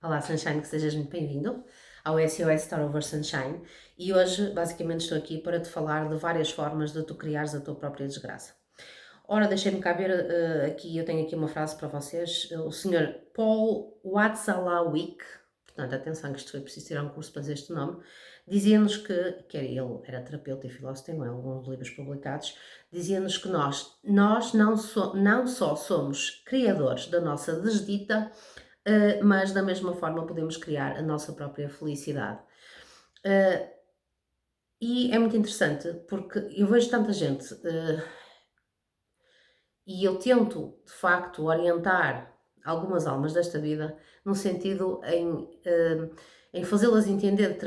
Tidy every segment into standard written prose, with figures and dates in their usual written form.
Olá, Sunshine, que sejas muito bem-vindo ao SOS Start Over Sunshine e hoje basicamente estou aqui para te falar de várias formas de tu criares a tua própria desgraça. Ora, deixem-me cá ver aqui, eu tenho aqui uma frase para vocês. O senhor Paul Watzlawick, portanto, atenção que isto foi preciso tirar um curso para dizer este nome, dizia-nos que ele era terapeuta e filósofo, tem alguns livros publicados, dizia-nos que nós não só somos criadores da nossa desdita, mas da mesma forma podemos criar a nossa própria felicidade. E é muito interessante porque eu vejo tanta gente e eu tento, de facto, orientar algumas almas desta vida no sentido em fazê-las entender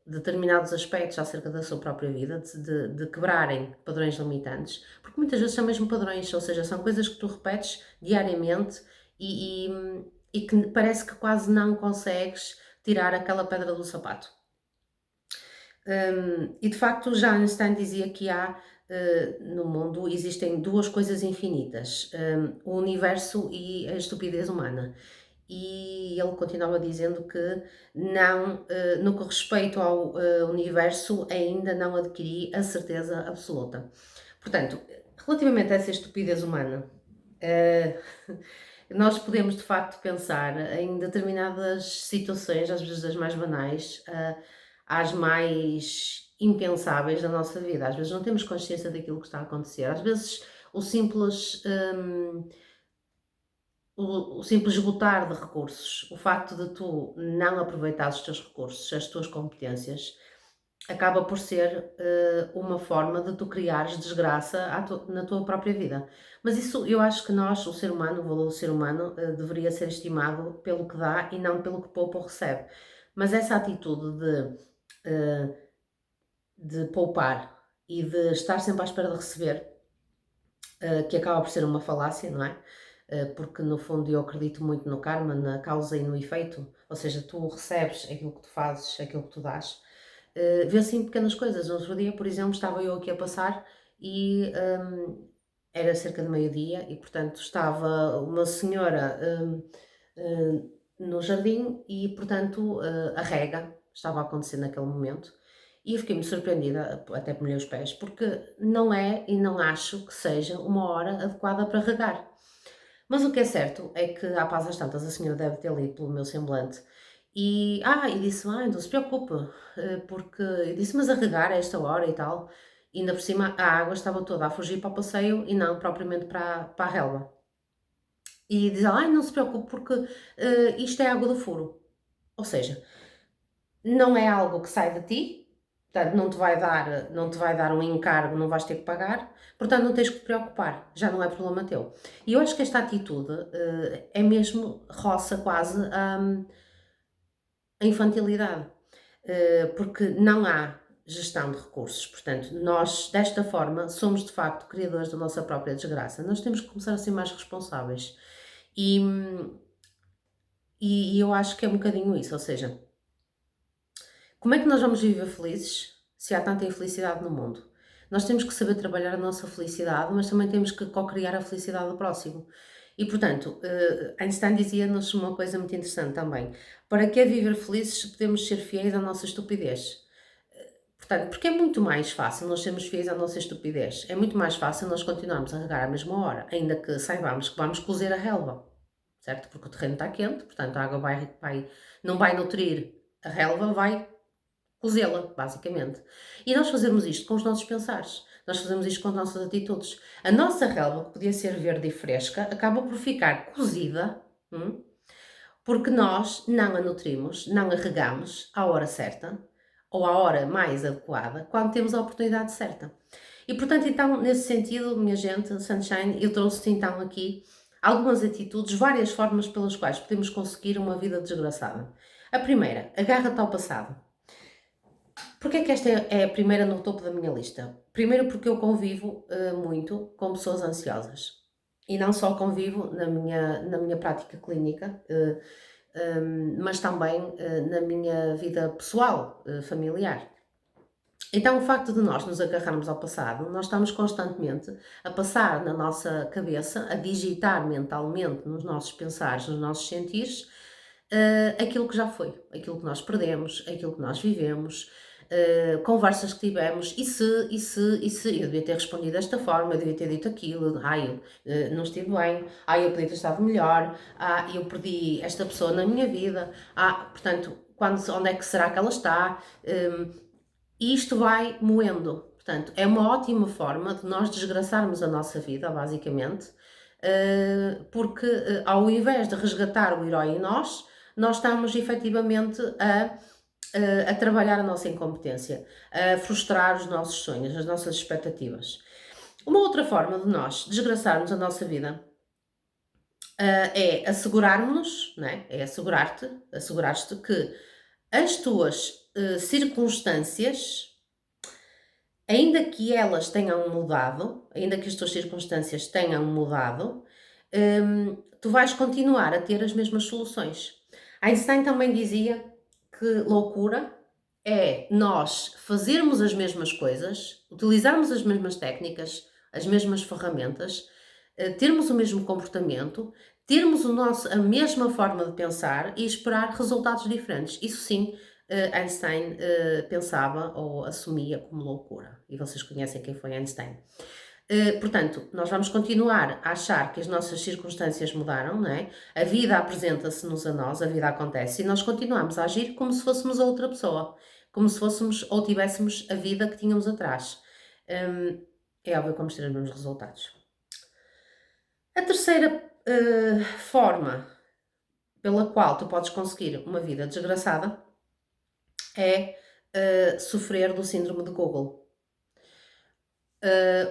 determinados aspectos acerca da sua própria vida, de quebrarem padrões limitantes, porque muitas vezes são mesmo padrões, ou seja, são coisas que tu repetes diariamente e que parece que quase não consegues tirar aquela pedra do sapato. E de facto, já Einstein dizia que no mundo existem duas coisas infinitas, o universo e a estupidez humana. E ele continuava dizendo que não, no que respeita ao universo, ainda não adquiri a certeza absoluta. Portanto, relativamente a essa estupidez humana, eh, nós podemos de facto pensar em determinadas situações, às vezes das mais banais, às mais impensáveis da nossa vida. Às vezes não temos consciência daquilo que está a acontecer. Às vezes o simples, o simples esgotar de recursos, o facto de tu não aproveitar os teus recursos, as tuas competências, acaba por ser uma forma de tu criares desgraça na tua própria vida. Mas isso eu acho que nós, o ser humano, o valor do ser humano, deveria ser estimado pelo que dá e não pelo que poupa ou recebe. Mas essa atitude eh, de poupar e de estar sempre à espera de receber, que acaba por ser uma falácia, não é? Porque no fundo eu acredito muito no karma, na causa e no efeito, ou seja, tu recebes aquilo que tu fazes, aquilo que tu dás. Vê-se em pequenas coisas. No outro dia, por exemplo, estava eu aqui a passar e era cerca de meio-dia e, portanto, estava uma senhora no jardim e, portanto, a rega estava a acontecer naquele momento. E eu fiquei muito surpreendida, até molhei os pés, porque não é e não acho que seja uma hora adequada para regar. Mas o que é certo é que, à paz das tantas, a senhora deve ter lido pelo meu semblante e disse: não se preocupe, porque eu disse: mas a regar a esta hora e tal. E ainda por cima a água estava toda a fugir para o passeio e não propriamente para a relva. E diz ela: não se preocupe, porque isto é água do furo. Ou seja, não é algo que sai de ti, portanto não te vai dar um encargo, não vais ter que pagar, portanto não tens que te preocupar, já não é problema teu. E eu acho que esta atitude é mesmo roça quase a infantilidade, porque não há gestão de recursos, portanto nós desta forma somos de facto criadores da nossa própria desgraça, nós temos que começar a ser mais responsáveis e, e eu acho que é um bocadinho isso, ou seja, como é que nós vamos viver felizes se há tanta infelicidade no mundo? Nós temos que saber trabalhar a nossa felicidade, mas também temos que co-criar a felicidade do próximo. E, portanto, Einstein dizia-nos uma coisa muito interessante também. Para que viver felizes se podemos ser fiéis à nossa estupidez? Portanto, porque é muito mais fácil nós sermos fiéis à nossa estupidez. É muito mais fácil nós continuarmos a regar à mesma hora, ainda que saibamos que vamos cozer a relva, certo? Porque o terreno está quente, portanto a água não vai nutrir a relva, vai cozê-la, basicamente. E nós fazemos isto com os nossos pensares, nós fazemos isto com as nossas atitudes. A nossa relva, que podia ser verde e fresca, acaba por ficar cozida, porque nós não a nutrimos, não a regamos à hora certa, ou à hora mais adequada, quando temos a oportunidade certa. E portanto, então, nesse sentido, minha gente, Sunshine, eu trouxe então aqui algumas atitudes, várias formas pelas quais podemos conseguir uma vida desgraçada. A primeira, agarra-te ao passado. Porquê é que esta é a primeira no topo da minha lista? Primeiro porque eu convivo muito com pessoas ansiosas. E não só convivo na minha prática clínica, mas também na minha vida pessoal, familiar. Então, o facto de nós nos agarrarmos ao passado, nós estamos constantemente a passar na nossa cabeça, a digitar mentalmente nos nossos pensares, nos nossos sentires, aquilo que já foi, aquilo que nós perdemos, aquilo que nós vivemos, conversas que tivemos, eu devia ter respondido desta forma, eu devia ter dito aquilo, eu não estive bem, eu podia ter estado melhor, eu perdi esta pessoa na minha vida, portanto, onde é que será que ela está? E isto vai moendo. Portanto, é uma ótima forma de nós desgraçarmos a nossa vida, basicamente, porque ao invés de resgatar o herói em nós estamos efetivamente a trabalhar a nossa incompetência, a frustrar os nossos sonhos, as nossas expectativas. Uma outra forma de nós desgraçarmos a nossa vida é assegurarmos-nos, não é? É assegurar-te que as tuas circunstâncias, ainda que elas tenham mudado, ainda que as tuas circunstâncias tenham mudado, tu vais continuar a ter as mesmas soluções. Einstein também dizia que loucura é nós fazermos as mesmas coisas, utilizarmos as mesmas técnicas, as mesmas ferramentas, termos o mesmo comportamento, termos a mesma forma de pensar e esperar resultados diferentes. Isso sim, Einstein pensava ou assumia como loucura. E vocês conhecem quem foi Einstein. Portanto, nós vamos continuar a achar que as nossas circunstâncias mudaram, não é? A vida apresenta-se-nos a nós, a vida acontece, e nós continuamos a agir como se fôssemos a outra pessoa, como se fôssemos ou tivéssemos a vida que tínhamos atrás. É óbvio que vamos ter os mesmos resultados. A terceira forma pela qual tu podes conseguir uma vida desgraçada é sofrer do síndrome de Google.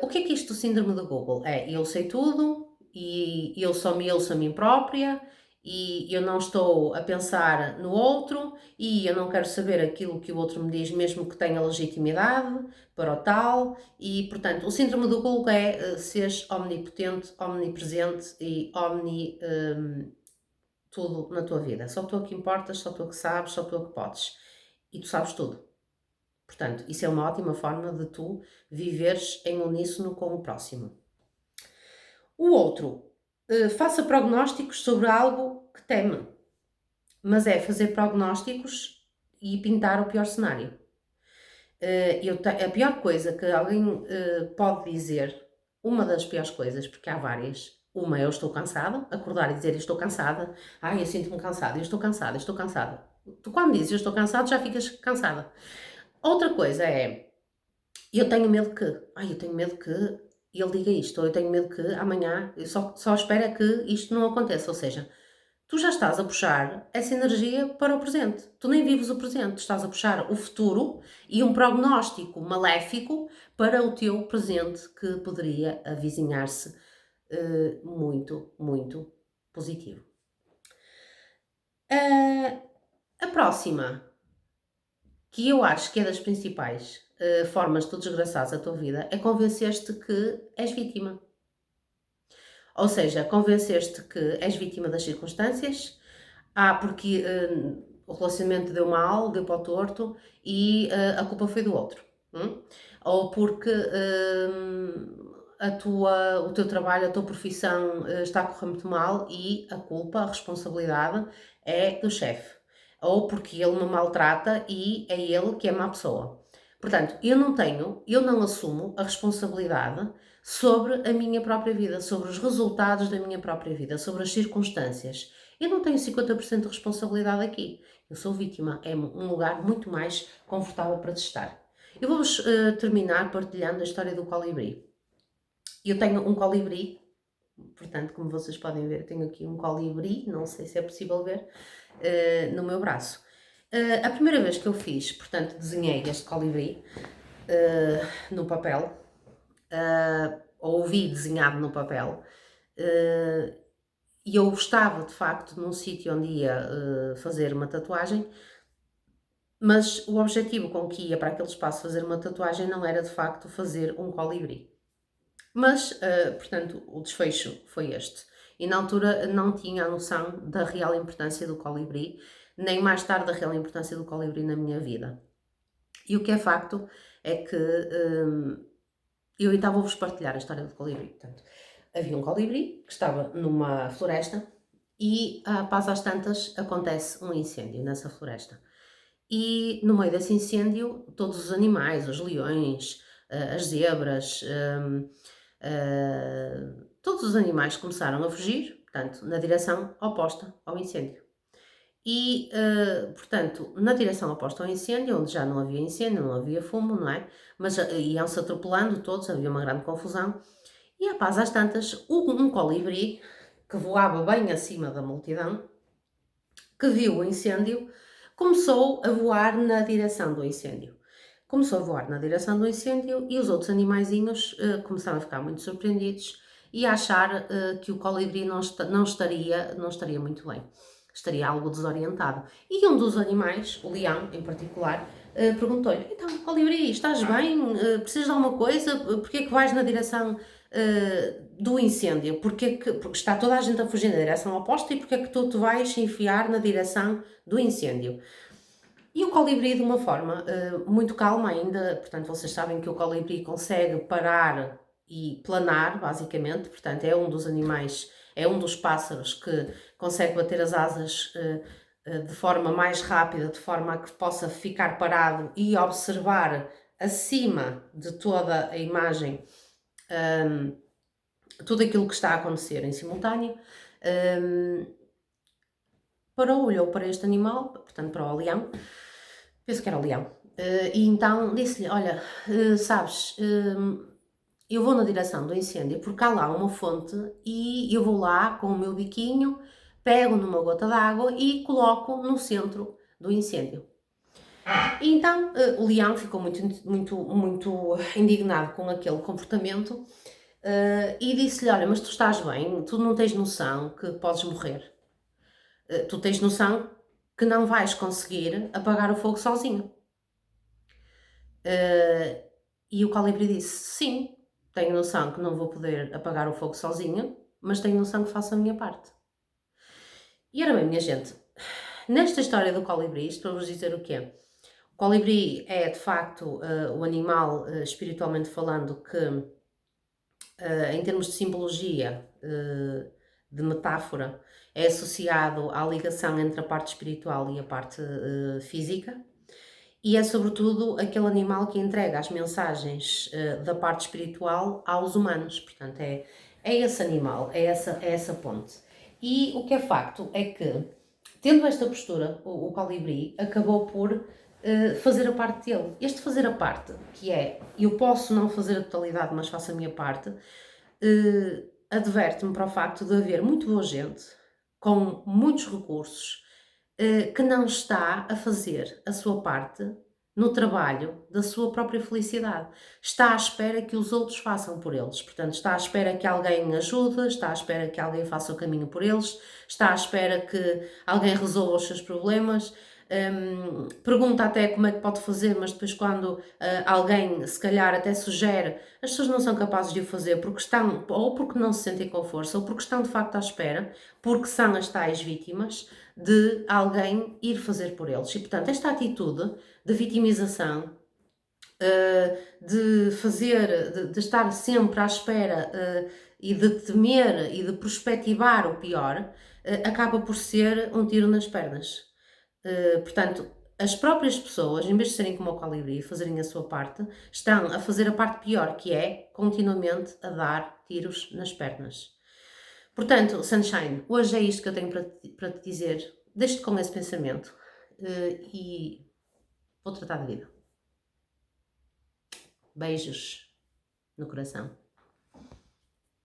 O que é isto do síndrome de Google? Eu sei tudo e eu só me ouço a mim própria e eu não estou a pensar no outro e eu não quero saber aquilo que o outro me diz, mesmo que tenha legitimidade para o tal. E, portanto, o síndrome do Google é seres omnipotente, omnipresente e tudo na tua vida. Só tu é que importas, só tu é que sabes, só tu é que podes. E tu sabes tudo. Portanto, isso é uma ótima forma de tu viveres em uníssono com o próximo. O outro, faça prognósticos sobre algo que teme, mas é fazer prognósticos e pintar o pior cenário. A pior coisa que alguém pode dizer, uma das piores coisas, porque há várias, uma é eu estou cansada, acordar e dizer eu estou cansada, eu sinto-me cansada, eu estou cansada, eu estou cansada. Tu quando dizes eu estou cansado já ficas cansada. Outra coisa é, eu tenho medo que ele diga isto, ou eu tenho medo que amanhã, eu só espero que isto não aconteça, ou seja, tu já estás a puxar essa energia para o presente, tu nem vives o presente, tu estás a puxar o futuro e um prognóstico maléfico para o teu presente que poderia avizinhar-se muito, muito positivo. A próxima, que eu acho que é das principais formas de tu desgraçares a tua vida, é convencer-te que és vítima. Ou seja, convencer-te que és vítima das circunstâncias, porque o relacionamento deu mal, deu para o torto e a culpa foi do outro. Ou porque o teu trabalho, a tua profissão está a correr muito mal e a culpa, a responsabilidade é do chefe. Ou porque ele me maltrata e é ele que é má pessoa. Portanto, eu não assumo a responsabilidade sobre a minha própria vida, sobre os resultados da minha própria vida, sobre as circunstâncias. Eu não tenho 50% de responsabilidade aqui. Eu sou vítima. É um lugar muito mais confortável para estar. Eu vou-vos terminar partilhando a história do colibri. Eu tenho um colibri, portanto, como vocês podem ver, tenho aqui um colibri, não sei se é possível ver, no meu braço. A primeira vez que eu fiz, portanto, desenhei este colibri no papel, ou vi desenhado no papel, e eu estava, de facto, num sítio onde ia fazer uma tatuagem, mas o objetivo com que ia para aquele espaço fazer uma tatuagem não era, de facto, fazer um colibri. Mas, portanto, o desfecho foi este. E na altura não tinha a noção da real importância do colibri, nem mais tarde da real importância do colibri na minha vida. E o que é facto é que eu então vou-vos partilhar a história do colibri. Portanto, havia um colibri que estava numa floresta e, após às tantas, acontece um incêndio nessa floresta. E no meio desse incêndio, todos os animais, os leões, as zebras, todos os animais começaram a fugir, portanto, na direção oposta ao incêndio. E, portanto, na direção oposta ao incêndio, onde já não havia incêndio, não havia fumo, não é? Mas iam-se atropelando todos, havia uma grande confusão. E, após às tantas, um colibri, que voava bem acima da multidão, que viu o incêndio, começou a voar na direção do incêndio. Começou a voar na direção do incêndio e os outros animaizinhos começaram a ficar muito surpreendidos e a achar que o colibri não estaria muito bem. Estaria algo desorientado. E um dos animais, o leão em particular, perguntou-lhe: então, colibri, estás bem? Precisas de alguma coisa? Porquê é que vais na direção do incêndio? Porque está toda a gente a fugir na direção oposta e porquê é que tu te vais enfiar na direção do incêndio? E o colibri, de uma forma muito calma ainda, portanto, vocês sabem que o colibri consegue parar e planar, basicamente, portanto, é um dos animais, é um dos pássaros que consegue bater as asas de forma mais rápida, de forma a que possa ficar parado e observar acima de toda a imagem tudo aquilo que está a acontecer em simultâneo. Parou, olhou para este animal, portanto, para o leão, penso que era o leão, e então disse-lhe: olha, sabes, eu vou na direção do incêndio porque há lá uma fonte e eu vou lá com o meu biquinho, pego numa gota d'água e coloco no centro do incêndio. E então o leão ficou muito indignado com aquele comportamento e disse-lhe: olha, mas tu estás bem, tu não tens noção que podes morrer. Tu tens noção que não vais conseguir apagar o fogo sozinho. E o colibri disse: sim, tenho noção que não vou poder apagar o fogo sozinho, mas tenho noção que faço a minha parte. E ora bem, minha gente, nesta história do colibri, isto para vos dizer o quê? O colibri é, de facto, o animal, espiritualmente falando, que, em termos de simbologia, de metáfora, é associado à ligação entre a parte espiritual e a parte física. E é sobretudo aquele animal que entrega as mensagens da parte espiritual aos humanos. Portanto, é esse animal, é essa ponte. E o que é facto é que, tendo esta postura, o colibri acabou por fazer a parte dele. Este fazer a parte, que é, eu posso não fazer a totalidade, mas faço a minha parte, adverte-me para o facto de haver muito boa gente, com muitos recursos, que não está a fazer a sua parte no trabalho da sua própria felicidade. Está à espera que os outros façam por eles. Portanto, está à espera que alguém ajude, está à espera que alguém faça o caminho por eles, está à espera que alguém resolva os seus problemas. Pergunta até como é que pode fazer, mas depois quando alguém se calhar até sugere, as pessoas não são capazes de o fazer porque estão, ou porque não se sentem com força, ou porque estão de facto à espera, porque são as tais vítimas de alguém ir fazer por eles. E portanto, esta atitude de vitimização, de estar sempre à espera e de temer e de perspectivar o pior, acaba por ser um tiro nas pernas. Portanto, as próprias pessoas, em vez de serem como o colibri e fazerem a sua parte, estão a fazer a parte pior, que é continuamente a dar tiros nas pernas. Portanto, Sunshine, hoje é isto que eu tenho para te dizer. Deixe-te com esse pensamento e vou tratar da vida. Beijos no coração.